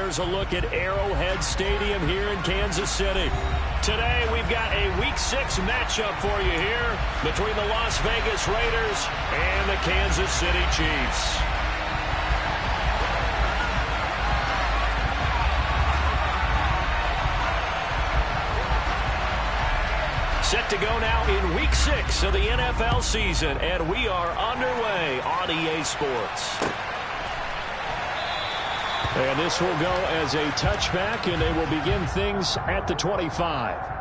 Here's a look at Arrowhead Stadium here in Kansas City. Today we've got a Week 6 matchup for you here between the Las Vegas Raiders and the Kansas City Chiefs. Set to go now in Week 6 of the NFL season, and we are underway on EA Sports. And this will go as a touchback, and they will begin things at the 25.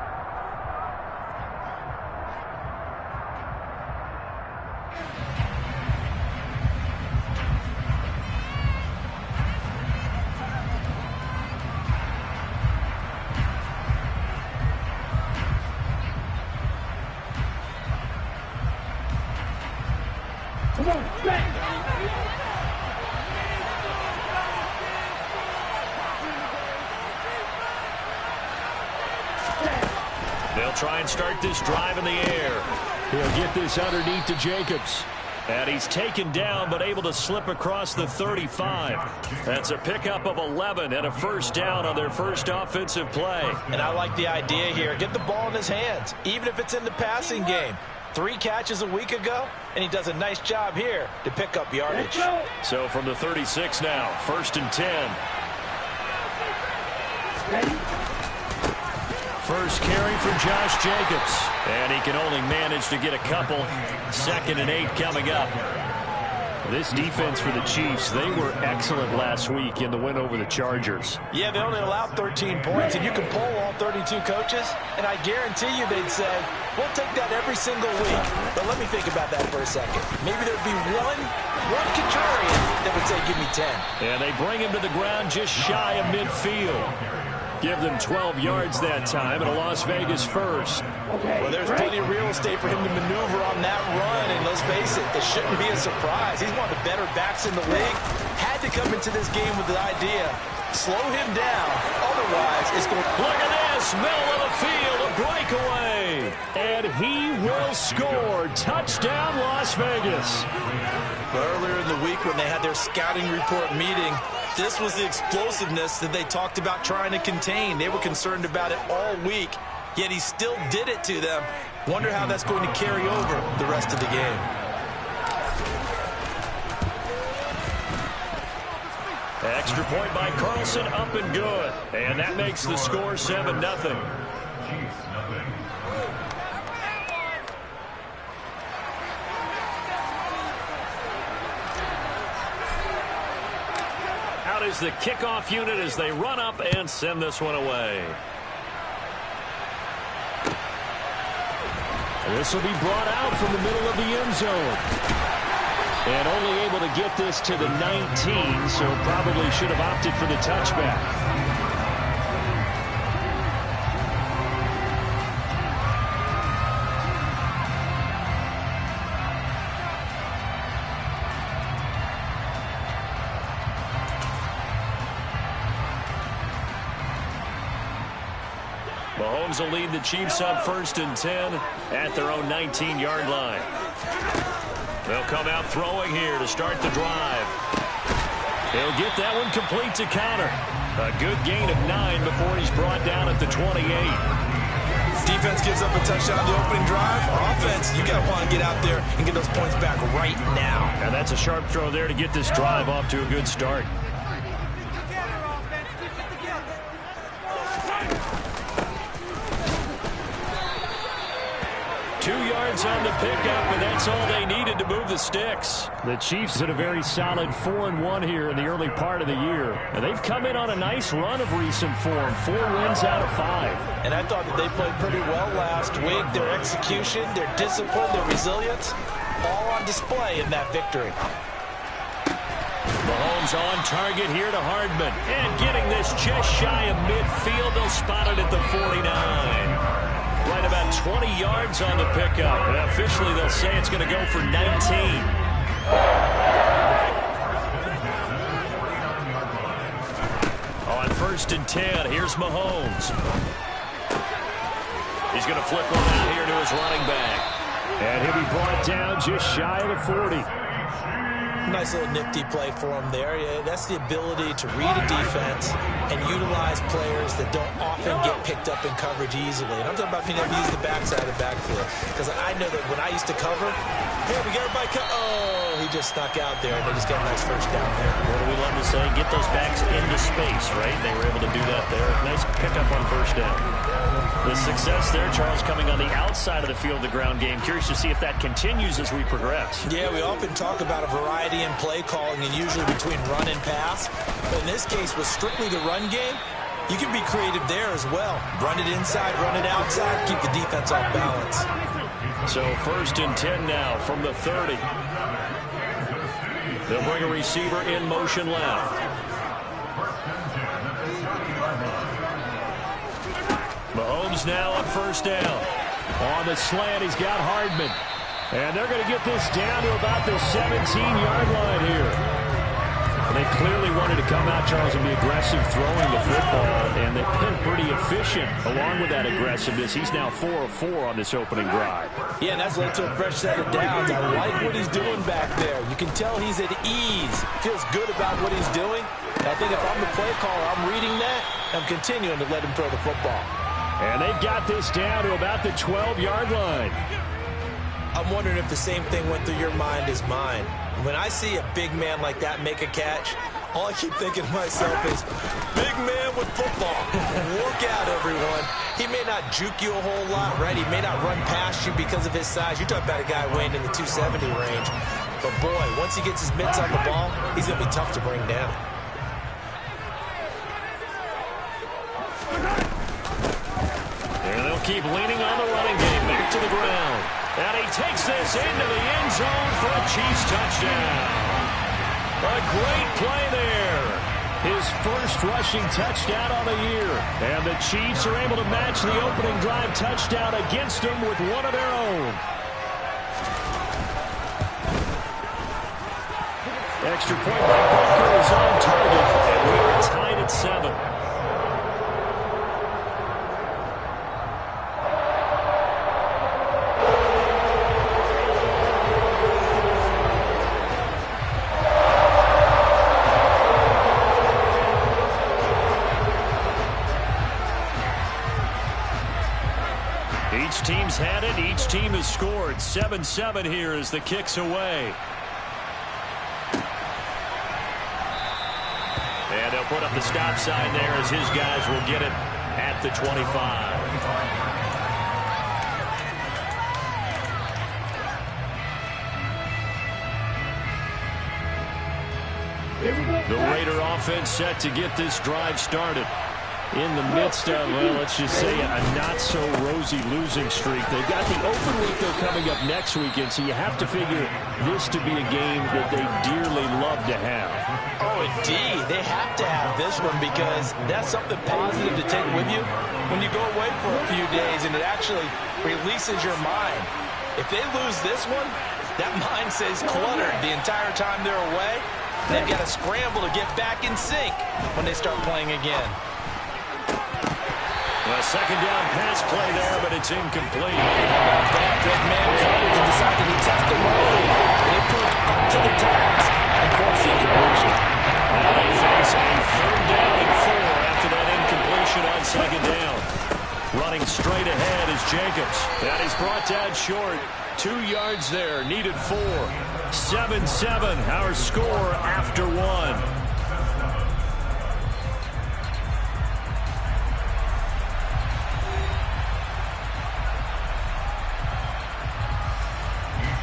They'll try and start this drive in the air. He'll get this underneath to Jacobs. And he's taken down but able to slip across the 35. That's a pickup of 11 and a first down on their first offensive play. And I like the idea here. Get the ball in his hands, even if it's in the passing game. 3 catches a week ago, and he does a nice job here to pick up yardage. So from the 36 now, 1st and 10. First carry for Josh Jacobs. And he can only manage to get a couple. 2nd and 8 coming up. This defense for the Chiefs, they were excellent last week in the win over the Chargers. Yeah, they only allowed 13 points, and you can poll all 32 coaches, and I guarantee you they'd say, we'll take that every single week. But let me think about that for a second. Maybe there'd be one contrarian that would say, give me 10. And they bring him to the ground just shy of midfield. Give them 12 yards that time and a Las Vegas first. Well, there's plenty of real estate for him to maneuver on that run, and let's face it, it shouldn't be a surprise. He's one of the better backs in the league. Had to come into this game with the idea, slow him down, otherwise it's going to... Look at this, middle of the field, a breakaway. And he will score. Touchdown, Las Vegas. Earlier in the week when they had their scouting report meeting, this was the explosiveness that they talked about trying to contain. They were concerned about it all week, yet he still did it to them. Wonder how that's going to carry over the rest of the game. Extra point by Carlson, up and good. And that makes the score 7-0. Out is the kickoff unit as they run up and send this one away. This will be brought out from the middle of the end zone. And only able to get this to the 19, so probably should have opted for the touchback. Mahomes will lead the Chiefs up 1st and 10 at their own 19-yard line. They'll come out throwing here to start the drive. He'll get that one complete to Conner. A good gain of 9 before he's brought down at the 28. Defense gives up a touchdown on the opening drive. Offense, you got to want to get out there and get those points back right now. And that's a sharp throw there to get this drive off to a good start. On the pickup, and that's all they needed to move the sticks. The Chiefs had a very solid 4-1 here in the early part of the year, and they've come in on a nice run of recent form, 4 wins out of 5. And I thought that they played pretty well last week. Their execution, their discipline, their resilience, all on display in that victory. Mahomes on target here to Hardman, and getting this just shy of midfield. They'll spot it at the 49. Right about 20 yards on the pickup. And officially, they'll say it's going to go for 19. On 1st and 10, here's Mahomes. He's going to flip one out here to his running back. And he'll be brought down just shy of the 40. Nice little nifty play for him there. Yeah, that's the ability to read a defense and utilize players that don't often get picked up in coverage easily. And I'm talking about being able to use the backside of the backfield. Because I know that when I used to cover, hey, we got everybody oh, he just snuck out there, and they just got a nice first down there. What do we love to say? Get those backs into space, right? They were able to do that there. Nice pickup on first down. The success there, Charles, coming on the outside of the field, the ground game. Curious to see if that continues as we progress. Yeah, we often talk about a variety in play calling and usually between run and pass. But in this case, with strictly the run game, you can be creative there as well. Run it inside, run it outside, keep the defense off balance. So 1st and 10 now from the 30. They'll bring a receiver in motion left. Mahomes now on first down. On the slant, he's got Hardman. And they're going to get this down to about the 17-yard line here. They clearly wanted to come out, Charles, and be aggressive throwing the football, and they've been pretty efficient along with that aggressiveness. He's now 4 of 4 on this opening drive. Yeah, and that's led to a fresh set of downs. I like what he's doing back there. You can tell he's at ease. Feels good about what he's doing. And I think if I'm the play caller, I'm reading that. I'm continuing to let him throw the football. And they've got this down to about the 12-yard line. I'm wondering if the same thing went through your mind as mine. When I see a big man like that make a catch, all I keep thinking to myself is, big man with football. Look out, everyone. He may not juke you a whole lot, right? He may not run past you because of his size. You're talking about a guy weighing in the 270 range. But, boy, once he gets his mitts on the ball, he's going to be tough to bring down. And they'll keep leaning on the running game. Back to the ground. And he takes this into the end zone for a Chiefs touchdown. A great play there. His first rushing touchdown on the year. And the Chiefs are able to match the opening drive touchdown against them with one of their own. Extra point by Booker is on target. And we are tied at 7. Each team's had it. Each team has scored. 7-7 here as the kick's away. And they'll put up the stop sign there as his guys will get it at the 25. The Raider offense set to get this drive started. In the midst of, well, let's just say a not-so-rosy losing streak. They've got the open week, though, coming up next weekend, so you have to figure this to be a game that they dearly love to have. Oh, indeed. They have to have this one because that's something positive to take with you when you go away for a few days, and it actually releases your mind. If they lose this one, that mind stays cluttered the entire time they're away. They've got to scramble to get back in sync when they start playing again. A second down pass play there, but it's incomplete. That man coverage and decided to test the road. They put up to the task and force the incompletion. Now they face a 3rd down and 4 after that incompletion on 2nd down. Running straight ahead is Jacobs. That is brought down short. 2 yards there, needed 4. 7-7, our score after 1.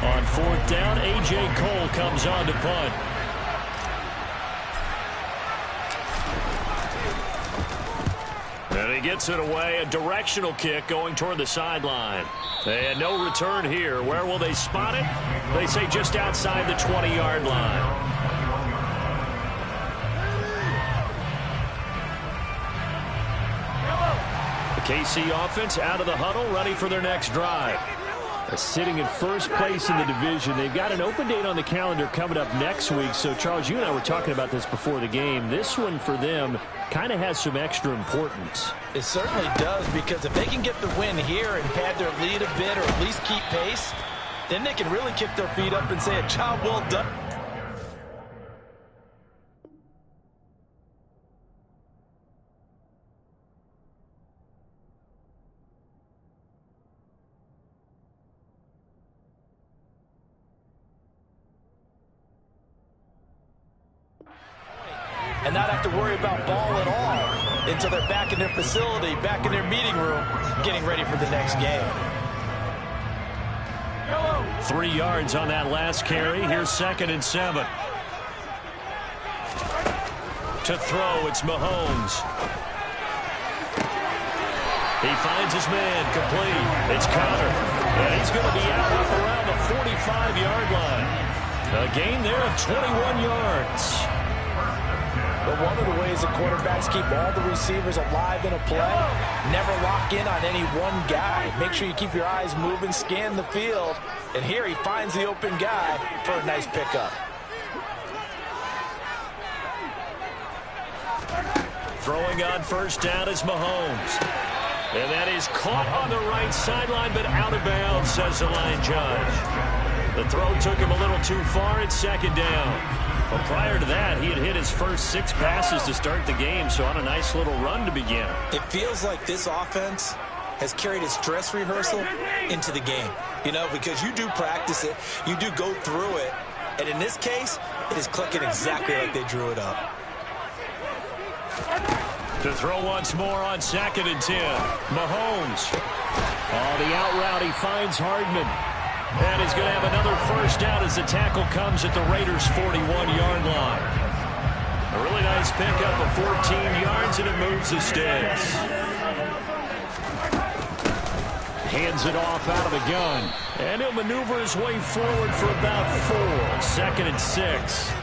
On 4th down, A.J. Cole comes on to punt. And he gets it away, a directional kick going toward the sideline. And no return here. Where will they spot it? They say just outside the 20-yard line. The KC offense out of the huddle, ready for their next drive. Sitting in first place in the division. They've got an open date on the calendar coming up next week. So, Charles, you and I were talking about this before the game. This one for them kind of has some extra importance. It certainly does, because if they can get the win here and pad their lead a bit or at least keep pace, then they can really kick their feet up and say a job well done. and not have to worry about ball at all until they're back in their facility, back in their meeting room, getting ready for the next game. 3 yards on that last carry. Here's 2nd and 7. To throw, it's Mahomes. He finds his man, complete. It's Conner. And he's going to be out up around the 45-yard line. A gain there of 21 yards. But one of the ways the quarterbacks keep all the receivers alive in a play, never lock in on any one guy. Make sure you keep your eyes moving, scan the field. And here he finds the open guy for a nice pickup. Throwing on 1st down is Mahomes. And that is caught on the right sideline, but out of bounds, says the line judge. The throw took him a little too far. It's 2nd down. But prior to that, he had hit his first 6 passes to start the game, so on a nice little run to begin. It feels like this offense has carried its dress rehearsal into the game. You know, because you do practice it, you do go through it, and in this case, it is clicking exactly like they drew it up. To throw once more on 2nd and 10. Mahomes. On the out route, he finds Hardman. And he's going to have another 1st down as the tackle comes at the Raiders' 41-yard line. A really nice pickup of 14 yards, and it moves the sticks. Hands it off out of the gun. And he'll maneuver his way forward for about 4. 2nd and 6.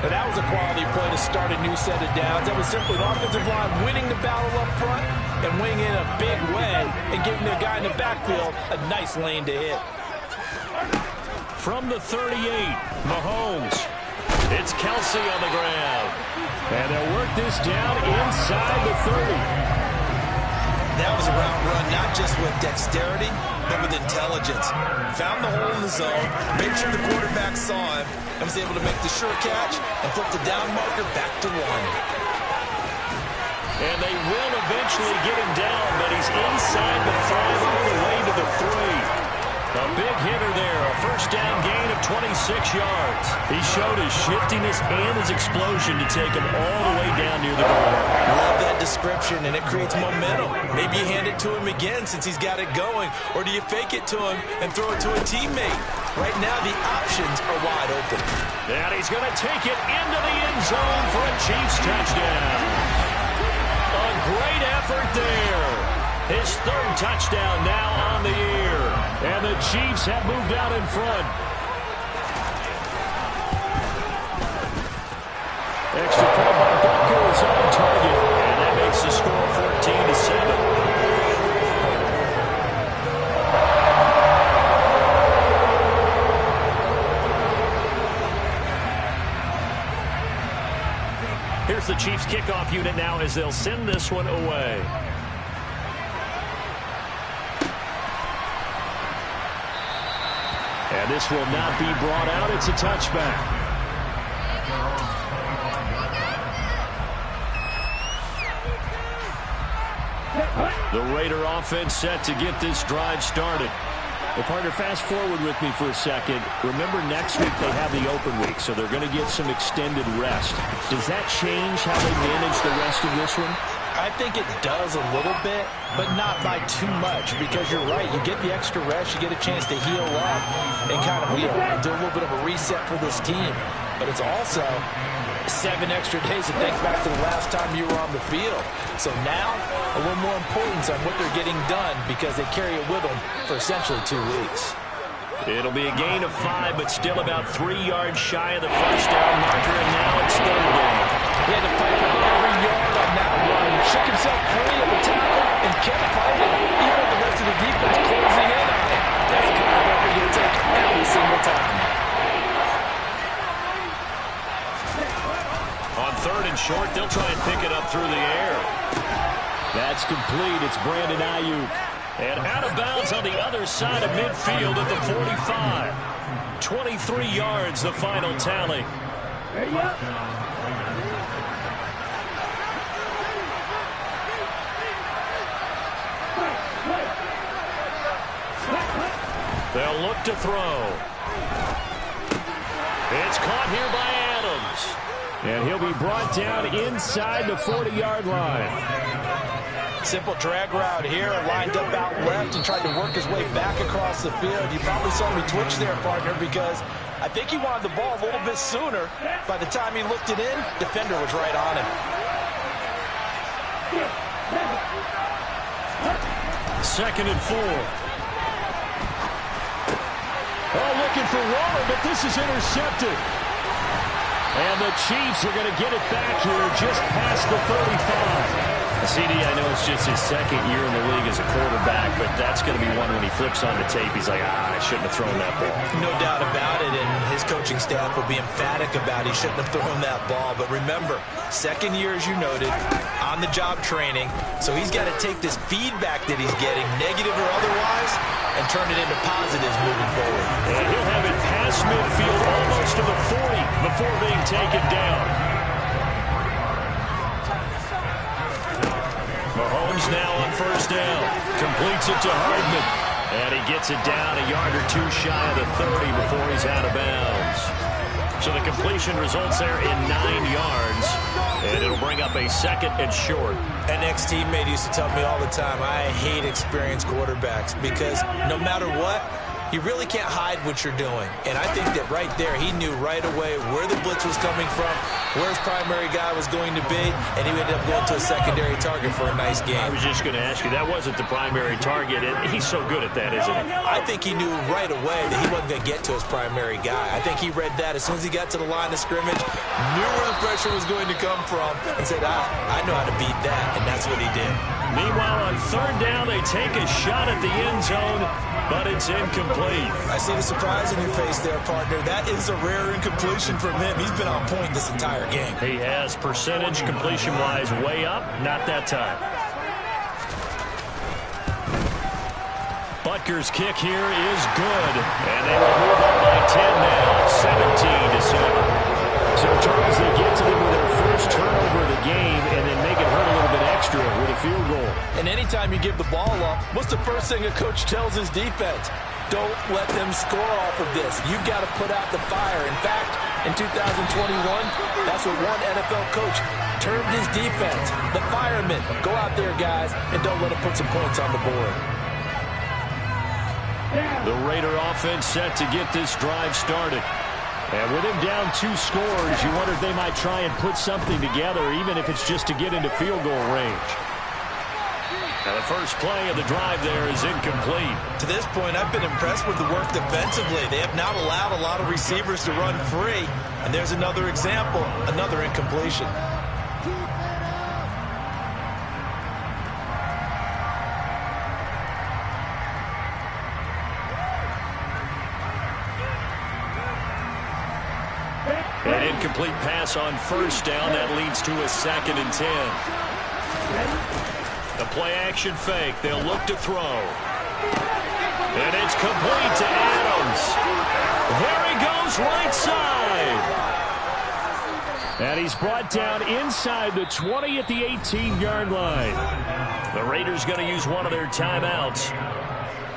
And that was a quality play to start a new set of downs. That was simply an offensive line winning the battle up front and winning in a big way and giving the guy in the backfield a nice lane to hit. From the 38, Mahomes. It's Kelsey on the ground. And they'll work this down inside the 30. That was a route run, not just with dexterity, but with intelligence. Found the hole in the zone, made sure the quarterback saw him, and was able to make the sure catch and flip the down marker back to 1. And they will eventually get him down, but he's inside the 5 all the way to the 3. A big hitter there, a 1st down gain of 26 yards. He showed his shiftiness and his explosion to take him all the way down near the goal. I love that description, and it creates momentum. Maybe you hand it to him again since he's got it going, or do you fake it to him and throw it to a teammate? Right now, the options are wide open. And he's going to take it into the end zone for a Chiefs touchdown. A great effort there. His 3rd touchdown now on the year. And the Chiefs have moved out in front. Extra point by Butker is on target. And that makes the score 14-7. Here's the Chiefs kickoff unit now as they'll send this one away. And this will not be brought out. It's a touchback. The Raider offense set to get this drive started. Well, partner, fast forward with me for a second. Remember, next week they have the open week, so they're going to get some extended rest. Does that change how they manage the rest of this one? I think it does a little bit, but not by too much, because you're right. You get the extra rest, you get a chance to heal up and kind of, do a little bit of a reset for this team. But it's also 7 extra days to think back to the last time you were on the field. So now, a little more importance on what they're getting done because they carry it with them for essentially 2 weeks. It'll be a gain of 5, but still about 3 yards shy of the 1st down marker, and now it's 3rd down. He had to fight for every yard on that run. He shook himself free of the tackle and kept fighting, even with the rest of the defense closing in on him. That's the kind of effort you're going to take every single time. On 3rd and short, they'll try and pick it up through the air. That's complete. It's Brandon Ayuk. And out of bounds on the other side of midfield at the 45. 23 yards, the final tally. They'll look to throw. It's caught here by Adams. And he'll be brought down inside the 40-yard line. Simple drag route here, lined up out left and tried to work his way back across the field. You probably saw me twitch there, partner, because I think he wanted the ball a little bit sooner. By the time he looked it in, defender was right on him. Second and 4. Oh, looking for Waller, but this is intercepted. And the Chiefs are going to get it back here just past the 35. CD, I know it's just his second year in the league as a quarterback, but that's going to be one when he flips on the tape. He's like, I shouldn't have thrown that ball. No doubt about it, and his coaching staff will be emphatic about he shouldn't have thrown that ball. But remember, second year, as you noted, on-the-job training, so he's got to take this feedback that he's getting, negative or otherwise, and turn it into positives moving forward. And he'll have it past midfield, almost to the 40, before being taken down. Mahomes now on first down. Completes it to Hardman. And he gets it down a yard or two shy of the 30 before he's out of bounds. So the completion results there in 9 yards. And it'll bring up a second and short. An ex-teammate used to tell me all the time, I hate experienced quarterbacks because no matter what, you really can't hide what you're doing. And I think that right there, he knew right away where the blitz was coming from, where his primary guy was going to be, and he ended up going to a secondary target for a nice game. I was just going to ask you, that wasn't the primary target. He's so good at that, isn't he? I think he knew right away that he wasn't going to get to his primary guy. I think he read that as soon as he got to the line of scrimmage, knew where the pressure was going to come from, and said, I know how to beat that, and that's what he did. Meanwhile, on third down, they take a shot at the end zone, but it's incomplete. I see the surprise in your face there, partner. That is a rare incompletion from him. He's been on point this entire game. He has percentage completion-wise way up. Not that time. Butker's kick here is good. And they will move up by 10 now. 17-7. So, Charles, they get to them with their first turnover of the game and then make it hurt a little bit extra with a field goal. And anytime you give the ball up, what's the first thing a coach tells his defense? Don't let them score off of this. You've got to put out the fire. In fact, in 2021, that's what one NFL coach termed his defense. The firemen. Go out there, guys, and don't let them put some points on the board. The Raider offense set to get this drive started. And with him down 2 scores, you wonder if they might try and put something together, even if it's just to get into field goal range. Now the first play of the drive there is incomplete. To this point, I've been impressed with the work defensively. They have not allowed a lot of receivers to run free. And there's another example, another incompletion. An incomplete pass on first down. That leads to a 2nd and 10. The play-action fake. They'll look to throw. And it's complete to Adams. There he goes, right side. And he's brought down inside the 20 at the 18-yard line. The Raiders going to use one of their timeouts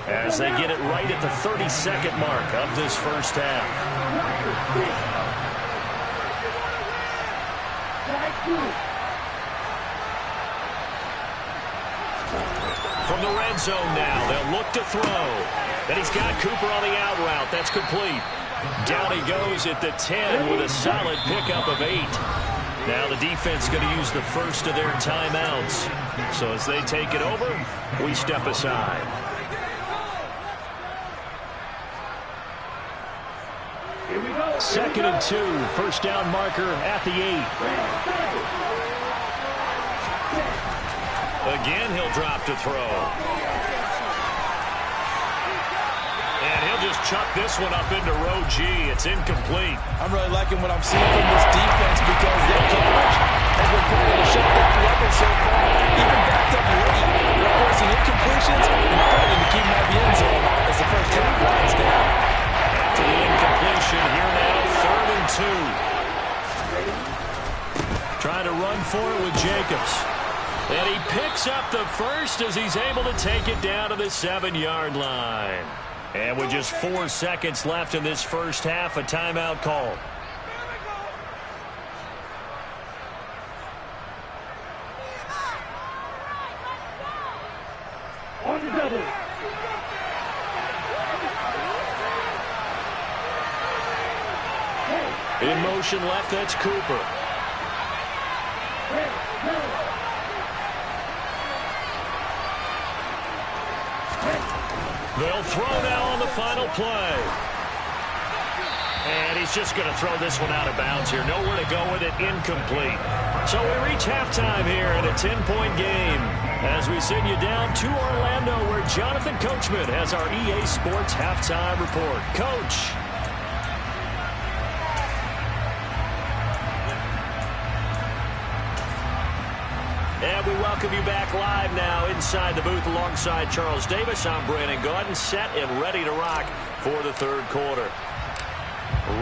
as they get it right at the 32nd mark of this first half. From the red zone now, they'll look to throw. And he's got Cooper on the out route. That's complete. Down he goes at the 10 with a solid pickup of 8. Now the defense going to use the first of their timeouts. So as they take it over, we step aside. Here we go. 2nd and 2. First down marker at the 8. Again, he'll drop to throw. And he'll just chuck this one up into row G. It's incomplete. I'm really liking what I'm seeing from this defense because their coverage has been playing at a shutdown level so far, even backed up late. They're forcing incompletions and fighting to keep them out of the end zone as the first half winds down. After the incompletion, here now, 3rd and 2. Trying to run for it with Jacobs. And he picks up the first as he's able to take it down to the 7-yard line. And with just 4 seconds left in this first half, a timeout call. motion left. That's Cooper. They'll throw now on the final play. And he's just going to throw this one out of bounds here. Nowhere to go with it. Incomplete. So we reach halftime here in a 10-point game as we send you down to Orlando, where Jonathan Coachman has our EA Sports halftime report. Coach. And we welcome you back live now inside the booth alongside Charles Davis. I'm Brandon Gaudin, set and ready to rock for the third quarter.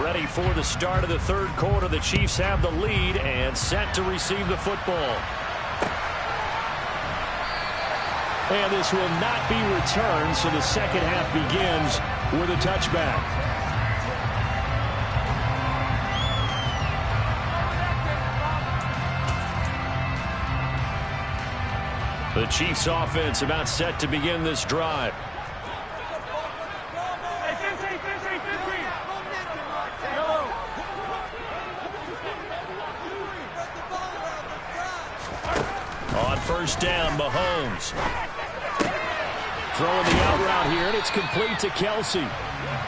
Ready for the start of the third quarter. The Chiefs have the lead and set to receive the football. And this will not be returned, so the second half begins with a touchback. The Chiefs offense about set to begin this drive. On first down, Mahomes. Throwing the out route here, and it's complete to Kelsey.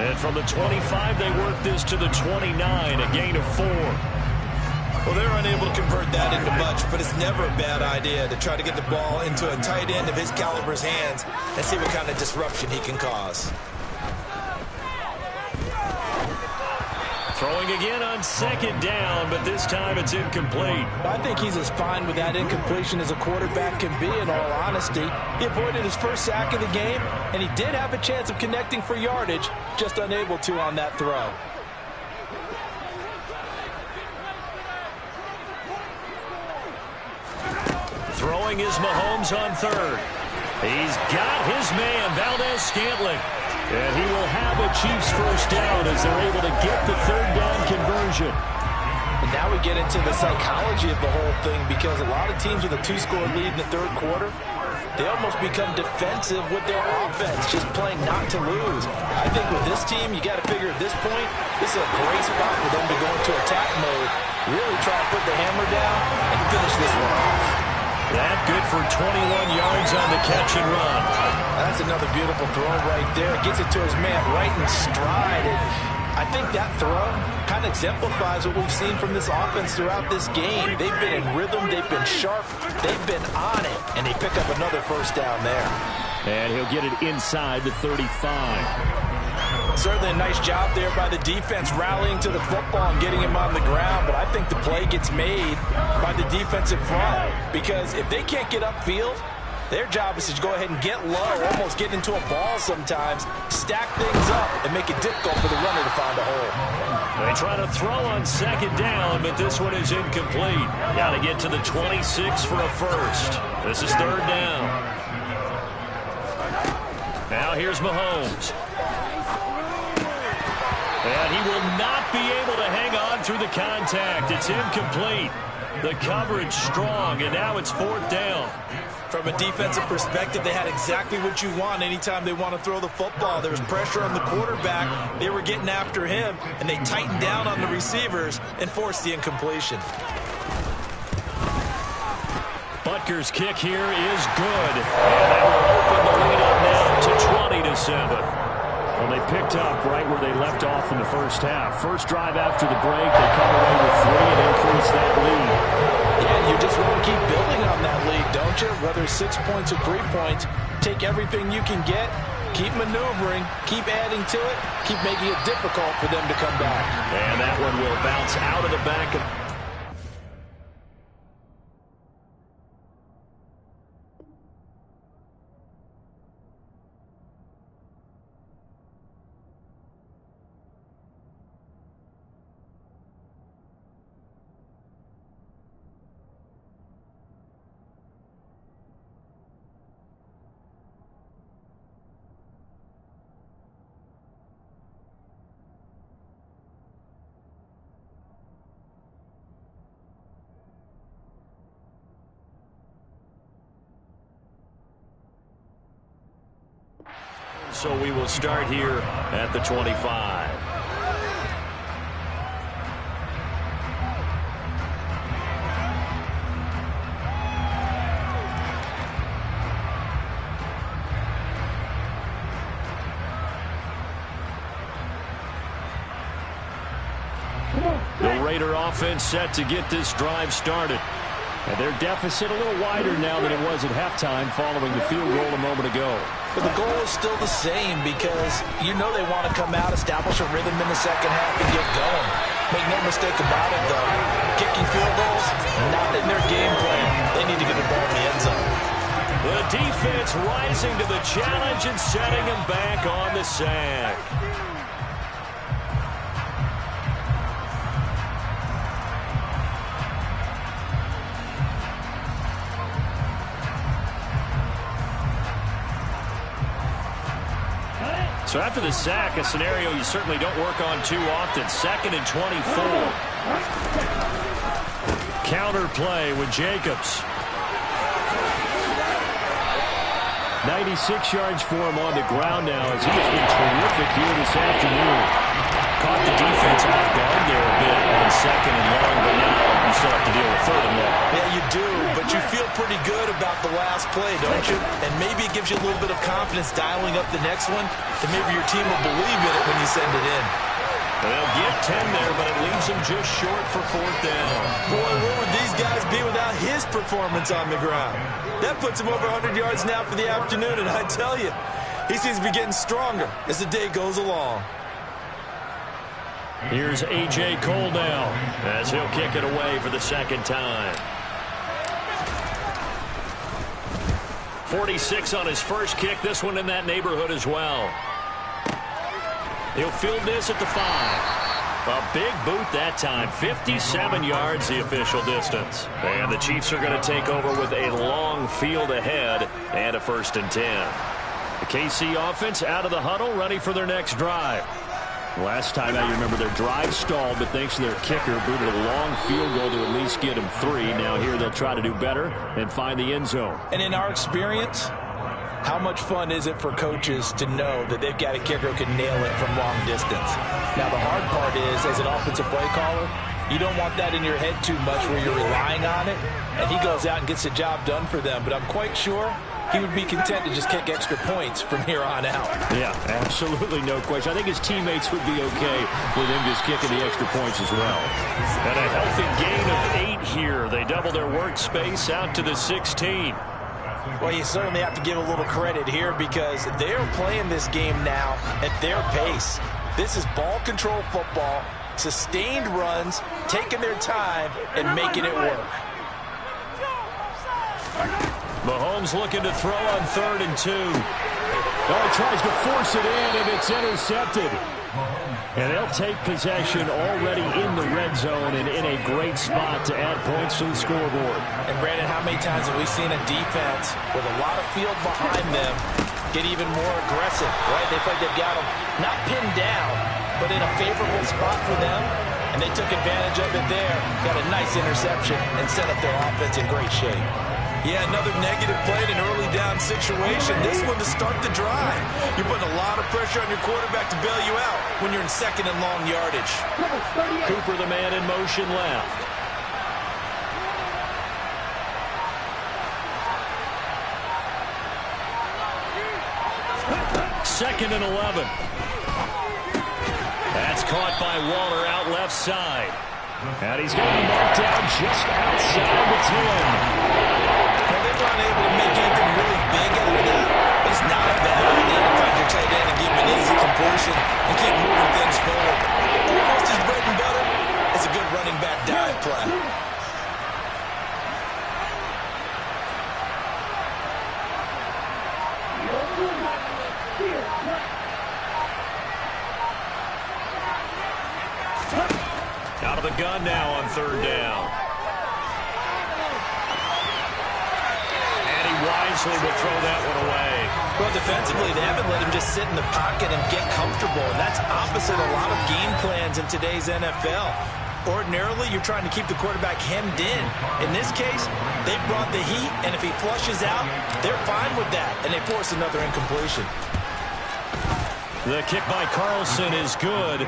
And from the 25, they work this to the 29, a gain of 4. Well, they're unable to convert that into much, but it's never a bad idea to try to get the ball into a tight end of his caliber's hands and see what kind of disruption he can cause. Throwing again on second down, but this time it's incomplete. I think he's as fine with that incompletion as a quarterback can be, in all honesty. He avoided his first sack of the game, and he did have a chance of connecting for yardage, just unable to on that throw. Throwing is Mahomes on third. He's got his man, Valdez-Scantling. And he will have a Chiefs first down as they're able to get the third down conversion. And now we get into the psychology of the whole thing, because a lot of teams with a 2-score lead in the third quarter, they almost become defensive with their offense, just playing not to lose. I think with this team, you got to figure at this point, this is a great spot for them to go into attack mode, really try to put the hammer down and finish this one off. That good for 21 yards on the catch and run. That's another beautiful throw right there. Gets it to his man right in stride. And I think that throw kind of exemplifies what we've seen from this offense throughout this game. They've been in rhythm. They've been sharp. They've been on it. And they pick up another first down there. And he'll get it inside the 35. Certainly a nice job there by the defense rallying to the football and getting him on the ground. But I think the play gets made by the defensive front, because if they can't get upfield, their job is to go ahead and get low, almost get into a ball sometimes, stack things up, and make it difficult for the runner to find a hole. They try to throw on second down, but this one is incomplete. Got to get to the 26 for a first. This is third down. Now here's Mahomes. And he will not be able to hang on through the contact. It's incomplete. The coverage strong, and now it's fourth down. From a defensive perspective, they had exactly what you want anytime they want to throw the football. There was pressure on the quarterback. They were getting after him, and they tightened down on the receivers and forced the incompletion. Butker's kick here is good. And that will open the lead up now to 20-7. Well, they picked up right where they left off in the first half. First drive after the break, they come away with 3 and increase that lead. Yeah, you just want to keep building on that lead, don't you? Whether it's 6 points or 3 points, take everything you can get, keep maneuvering, keep adding to it, keep making it difficult for them to come back. And that one will bounce out of the back of... So we will start here at the 25. Raider offense set to get this drive started. And their deficit a little wider now than it was at halftime following the field goal a moment ago. But the goal is still the same because you know they want to come out, establish a rhythm in the second half, and get going. Make no mistake about it, though. Kicking field goals, not in their game plan. They need to get the ball in the end zone. The defense rising to the challenge and setting him back on the sack. So after the sack, a scenario you certainly don't work on too often. 2nd and 24. Counter play with Jacobs. 96 yards for him on the ground now as he has been terrific here this afternoon. Caught the defense off guard there a bit on 2nd and long, but now you still have to deal with 3rd and long. Yeah, you do, but you feel pretty good about the last play, don't you? And maybe it gives you a little bit of confidence dialing up the next one, and maybe your team will believe in it when you send it in. They'll get 10 there, but it leaves them just short for 4th down. Boy, where would these guys be without his performance on the ground? That puts him over 100 yards now for the afternoon, and I tell you, he seems to be getting stronger as the day goes along. Here's A.J. Cole now as he'll kick it away for the 2nd time. 46 on his first kick. This one in that neighborhood as well. He'll field this at the 5. A big boot that time. 57 yards the official distance. And the Chiefs are going to take over with a long field ahead and a 1st and 10. The KC offense out of the huddle, ready for their next drive. Last time out, you remember their drive stalled, but thanks to their kicker, booted a long field goal to at least get them 3. Now here they'll try to do better and find the end zone. And in our experience, how much fun is it for coaches to know that they've got a kicker who can nail it from long distance? Now, the hard part is, as an offensive play caller, you don't want that in your head too much where you're relying on it, and he goes out and gets the job done for them. But I'm quite sure he would be content to just kick extra points from here on out. Yeah, absolutely no question. I think his teammates would be okay with him just kicking the extra points as well. And a healthy gain of 8 here. They double their workspace out to the 16. Well, you certainly have to give a little credit here because they're playing this game now at their pace. This is ball control football, sustained runs, taking their time, and making it work. Mahomes looking to throw on 3rd and 2. Oh, he tries to force it in, and it's intercepted. And they'll take possession already in the red zone and in a great spot to add points to the scoreboard. And, Brandon, how many times have we seen a defense with a lot of field behind them get even more aggressive, right? They feel like they've got them not pinned down, but in a favorable spot for them, and they took advantage of it there. Got a nice interception and set up their offense in great shape. Yeah, another negative play in an early down situation. This one to start the drive. You're putting a lot of pressure on your quarterback to bail you out when you're in 2nd and long yardage. Cooper, the man in motion left. Second and 11. That's caught by Waller out left side. And he's going to be marked down just outside the 10. Well, they weren't able to make anything really big out of that. But it's not a bad idea to find your tight end and give him an easy completion and keep moving things forward. Almost his bread and butter is a good running back dive play. Out of the gun now on 3rd down. And he wisely will throw that one away. Well, defensively, they haven't let him just sit in the pocket and get comfortable, and that's opposite a lot of game plans in today's NFL. Ordinarily, you're trying to keep the quarterback hemmed in. In this case, they brought the heat, and if he flushes out, they're fine with that, and they force another incompletion. The kick by Carlson is good.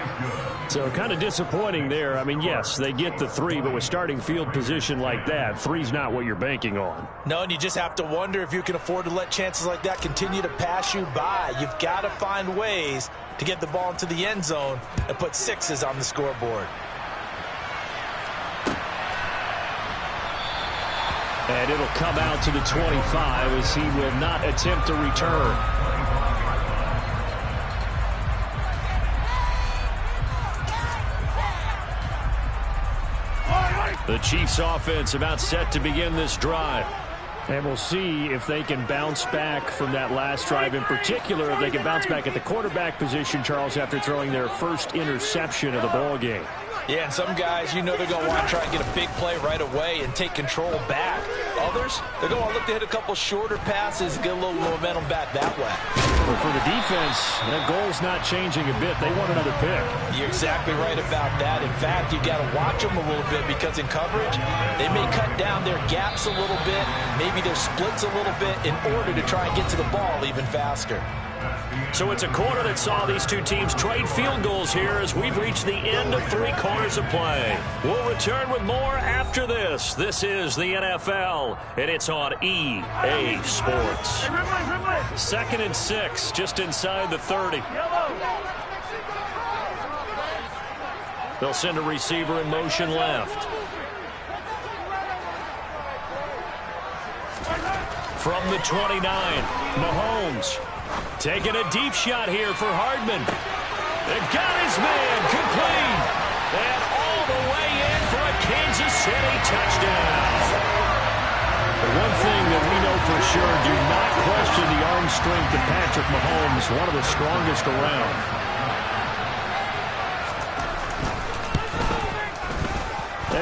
So kind of disappointing there. I mean, yes, they get the 3, but with starting field position like that, 3's not what you're banking on. No, and you just have to wonder if you can afford to let chances like that continue to pass you by. You've got to find ways to get the ball into the end zone and put 6s on the scoreboard. And it'll come out to the 25 as he will not attempt a return. The Chiefs offense about set to begin this drive. And we'll see if they can bounce back from that last drive. In particular, if they can bounce back at the quarterback position, Charles, after throwing their first interception of the ball game. Yeah, and some guys, you know they're going to want to try and get a big play right away and take control back. Others, they're going to look to hit a couple shorter passes and get a little momentum back that way. But for the defense, that goal's not changing a bit. They want another pick. You're exactly right about that. In fact, you got to watch them a little bit because in coverage, they may cut down their gaps a little bit, maybe their splits a little bit in order to try and get to the ball even faster. So it's a quarter that saw these two teams trade field goals here as we've reached the end of 3 quarters of play. We'll return with more after this. This is the NFL, and it's on EA Sports. 2nd and 6, just inside the 30. They'll send a receiver in motion left. From the 29, Mahomes. Taking a deep shot here for Hardman. They've got his man complete. And all the way in for a Kansas City touchdown. The one thing that we know for sure, do not question the arm strength of Patrick Mahomes, one of the strongest around.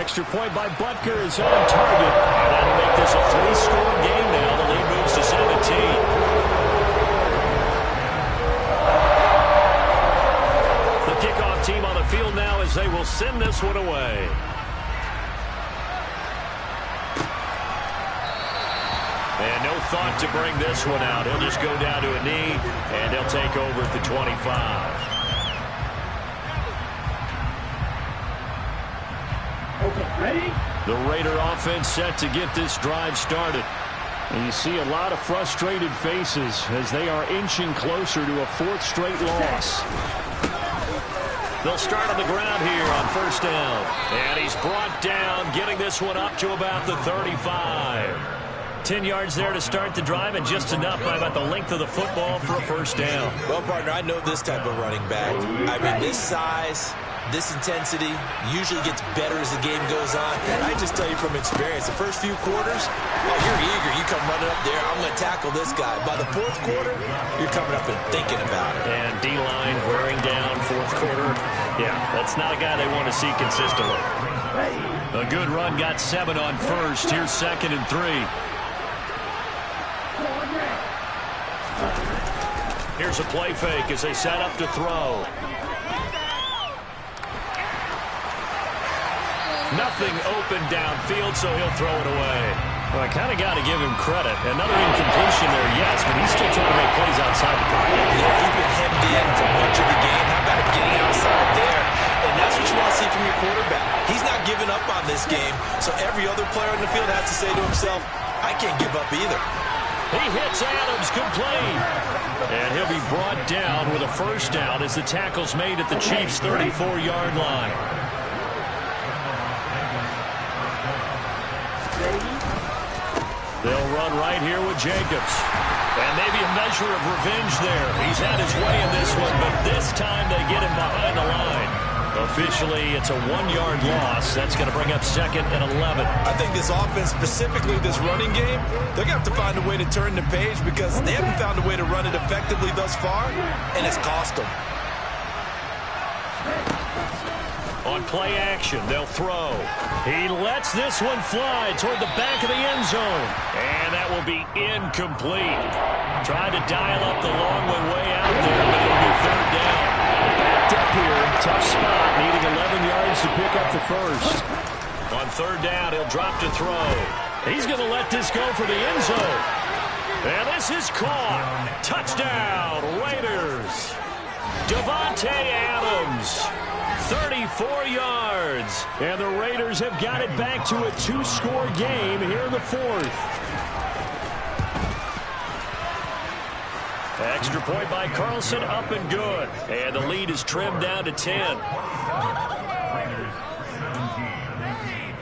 Extra point by Butker is on target. And that'll make this a 3-score game now. The lead moves to 17. Kickoff team on the field now as they will send this one away. And no thought to bring this one out. He'll just go down to a knee, and he'll take over at the 25. Okay, ready? The Raider offense set to get this drive started. And you see a lot of frustrated faces as they are inching closer to a 4th straight loss. They'll start on the ground here on 1st down. And he's brought down, getting this one up to about the 35. 10 yards there to start the drive, and just enough by about the length of the football for a 1st down. Well, partner, I know this type of running back. I mean, this size, this intensity usually gets better as the game goes on. And I just tell you from experience, the first few quarters, oh, you're eager. You come running up there, I'm going to tackle this guy. By the 4th quarter, you're coming up and thinking about it. And D-line wearing down 4th quarter. Yeah, that's not a guy they want to see consistently. A good run, got 7 on 1st. Here's 2nd and 3. Here's a play fake as they set up to throw. Nothing open downfield, so he'll throw it away. Well, I kind of got to give him credit. Another incompletion there, yes, but he's still trying to make plays outside the pocket. Yeah, he's been hemmed in for much of the game. How about him getting outside there? And that's what you want to see from your quarterback. He's not giving up on this game, so every other player in the field has to say to himself, I can't give up either. He hits Adams complete. And he'll be brought down with a 1st down as the tackle's made at the Chiefs' 34-yard line. They'll run right here with Jacobs. And maybe a measure of revenge there. He's had his way in this one, but this time they get him behind the line. Officially, it's a 1-yard loss. That's going to bring up 2nd and 11. I think this offense, specifically this running game, they're going to have to find a way to turn the page because they haven't found a way to run it effectively thus far, and it's cost them. On play action, they'll throw. He lets this one fly toward the back of the end zone. And that will be incomplete. Tried to dial up the long one way out there, but it'll be 3rd down. Backed up here, tough spot, needing 11 yards to pick up the 1st. On 3rd down, he'll drop to throw. He's going to let this go for the end zone. And this is caught. Touchdown, Raiders. Davante Adams. 34 yards. And the Raiders have got it back to a 2-score game here in the 4th. Extra point by Carlson, up and good. And the lead is trimmed down to 10.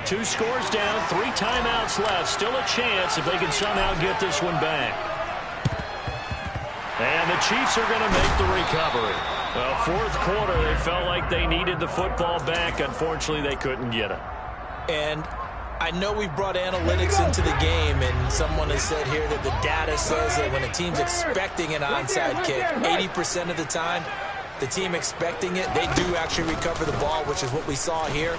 2 scores down, 3 timeouts left. Still a chance if they can somehow get this one back. And the Chiefs are going to make the recovery. Well, 4th quarter, they felt like they needed the football back. Unfortunately, they couldn't get it. And I know we've brought analytics into the game, and someone has said here that the data says that when a team's expecting an onside kick, 80% of the time, the team expecting it, they do actually recover the ball, which is what we saw here.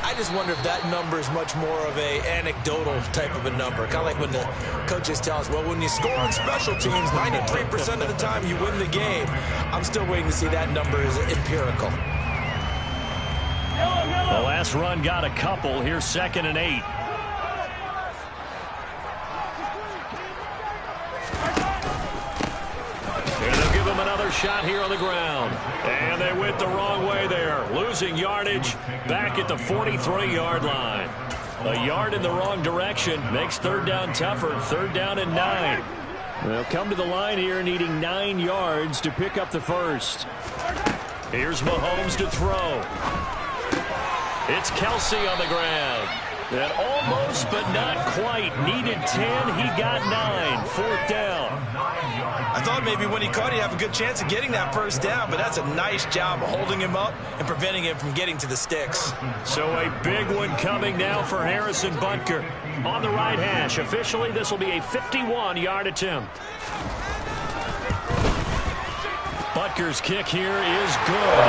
I just wonder if that number is much more of a anecdotal type of a number. Kind of like when the coaches tell us, well, when you score on special teams, 93% of the time you win the game. I'm still waiting to see that number is empirical. The last run got a couple. Here's 2nd and 8. And they'll give him another shot here on the ground. And they went the wrong way there. Losing yardage back at the 43-yard line. A yard in the wrong direction makes 3rd down tougher. 3rd down and 9. They'll come to the line here needing 9 yards to pick up the first. Here's Mahomes to throw. It's Kelsey on the ground. And almost, but not quite. Needed 10. He got 9. 4th down. I thought maybe when he caught it, he'd have a good chance of getting that first down, but that's a nice job of holding him up and preventing him from getting to the sticks. So a big one coming now for Harrison Butker. On the right hash. Officially, this will be a 51-yard attempt. Butker's kick here is good.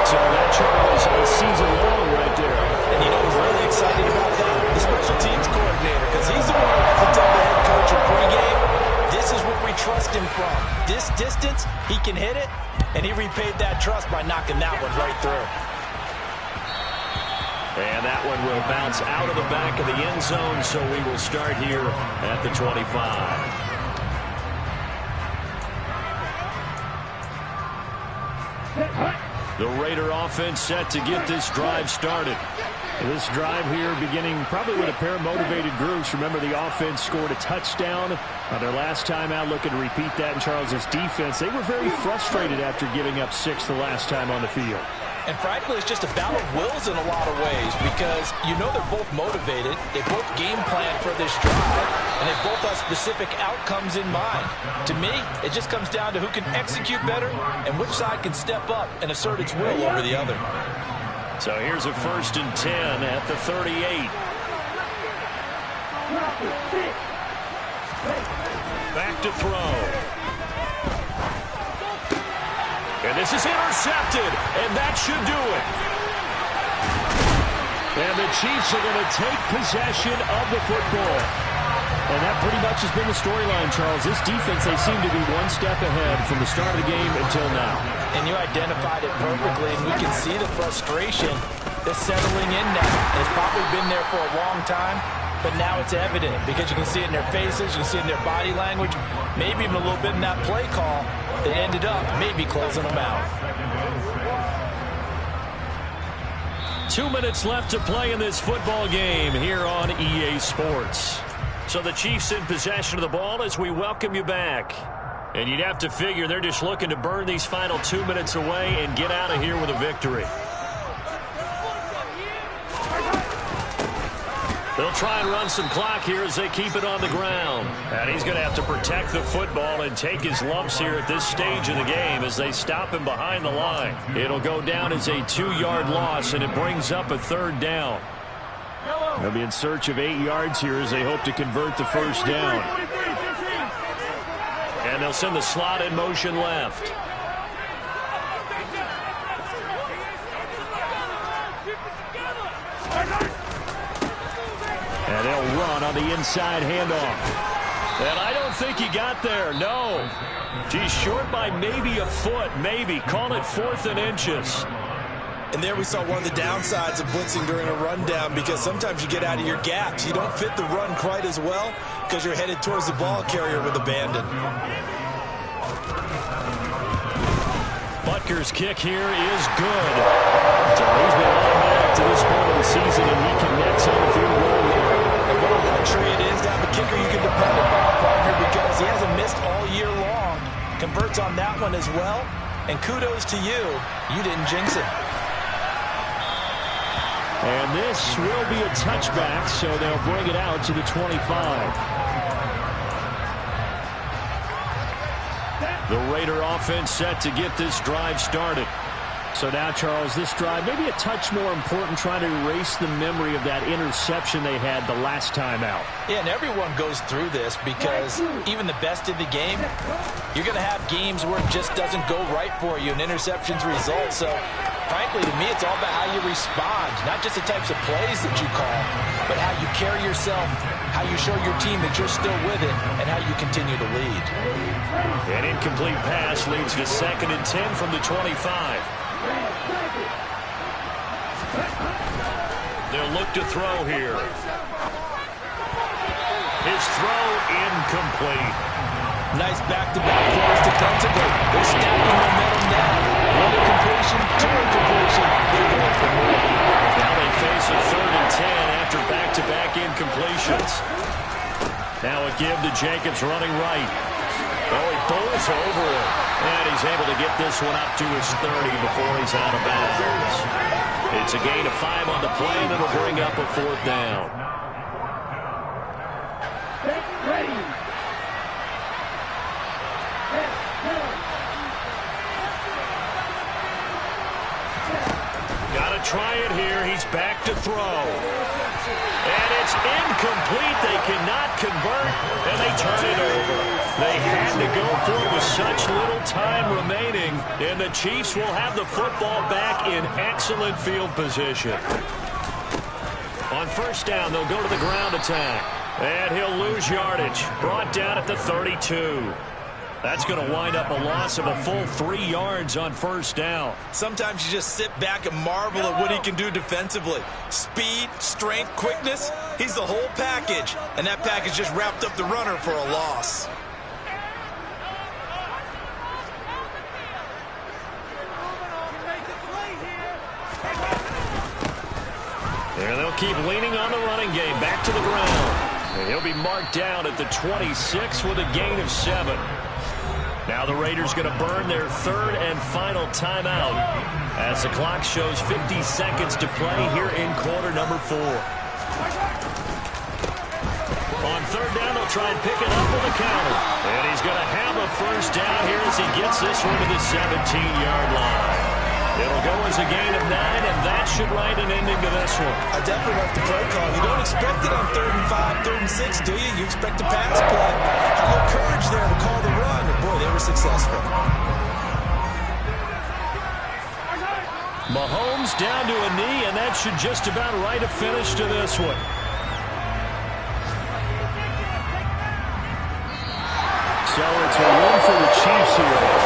So that Charles a season long right there. And you know who's really excited about that? The special teams coordinator, because he's the one who has to tell the head coach in pregame, this is what we trust him from. This distance, he can hit it, and he repaid that trust by knocking that one right through. And that one will bounce out of the back of the end zone, so we will start here at the 25. The Raider offense set to get this drive started. This drive here beginning probably with a pair of motivated groups. Remember, the offense scored a touchdown on their last time out. Looking to repeat that in Charles's defense. They were very frustrated after giving up 6 the last time on the field. And frankly, it's just a battle of wills in a lot of ways, because you know they're both motivated. They both game plan for this drive, and they both have specific outcomes in mind. To me, it just comes down to who can execute better and which side can step up and assert its will over the other. So here's a 1st and 10 at the 38. Back to throw. And this is intercepted, and that should do it. And the Chiefs are going to take possession of the football. And that pretty much has been the storyline, Charles. This defense, they seem to be one step ahead from the start of the game until now. And you identified it perfectly, and we can see the frustration that's settling in now. And it's probably been there for a long time, but now it's evident because you can see it in their faces, you can see it in their body language, maybe even a little bit in that play call that ended up maybe closing them out. 2 minutes left to play in this football game here on EA Sports. So the Chiefs in possession of the ball as we welcome you back. And you'd have to figure they're just looking to burn these final 2 minutes away and get out of here with a victory. They'll try and run some clock here as they keep it on the ground. And he's going to have to protect the football and take his lumps here at this stage of the game as they stop him behind the line. It'll go down as a 2-yard loss, and it brings up a 3rd down. They'll be in search of 8 yards here as they hope to convert the first down. And they'll send the slot in motion left. And they'll run on the inside handoff. And I don't think he got there. No. He's short by maybe a foot, maybe. Call it 4th and inches. And there we saw one of the downsides of blitzing during a rundown, because sometimes you get out of your gaps. You don't fit the run quite as well because you're headed towards the ball carrier with abandon. Butker's kick here is good. So he's been automatic to this point of the season, and he connects on the field goal here. And what a luxury it is to have a kicker you can depend upon, partner, because he hasn't missed all year long. Converts on that one as well. And kudos to you. You didn't jinx it. And this will be a touchback, so they'll bring it out to the 25. The Raider offense set to get this drive started. So now, Charles, this drive maybe a touch more important, trying to erase the memory of that interception they had the last time out. Yeah, and everyone goes through this because even the best in the game, you're going to have games where it just doesn't go right for you and interceptions result. So, frankly, to me, it's all about how you respond, not just the types of plays that you call, but how you carry yourself, how you show your team that you're still with it, and how you continue to lead. An incomplete pass leads to 2nd and 10 from the 25. They'll look to throw here. His throw incomplete. Nice back-to-back plays defensively. They're stacking momentum now. One incompletion, two incompletion. They're going for more. Now they face a 3rd and 10 after back-to-back incompletions. Now a give to Jacobs running right. Oh, he bowls over it. And he's able to get this one up to his 30 before he's out of bounds. It's a gain of 5 on the play, and it'll bring up a 4th down. Ready. Got to try it here. He's back to throw. And it's incomplete. They cannot convert, and they turn it over. They had to go for it with such little time remaining, and the Chiefs will have the football back in excellent field position. On 1st down, they'll go to the ground attack, and he'll lose yardage. Brought down at the 32. That's going to wind up a loss of a full 3 yards on 1st down. Sometimes you just sit back and marvel at what he can do defensively. Speed, strength, quickness, he's the whole package. And that package just wrapped up the runner for a loss. There they'll keep leaning on the running game. Back to the ground. And he'll be marked down at the 26 with a gain of 7. Now the Raiders going to burn their 3rd and final timeout as the clock shows 50 seconds to play here in quarter number 4. On 3rd down, they'll try and pick it up with a counter. And he's going to have a 1st down here as he gets this one to the 17-yard line. It'll go as a gain of 9, and that should write an ending to this one. I definitely like the play call. You don't expect it on 3rd and 5, 3rd and 6, do you? You expect a pass play. Had a little courage there to call the run, and boy, they were successful. Mahomes down to a knee, and that should just about write a finish to this one. So it's a win for the Chiefs here.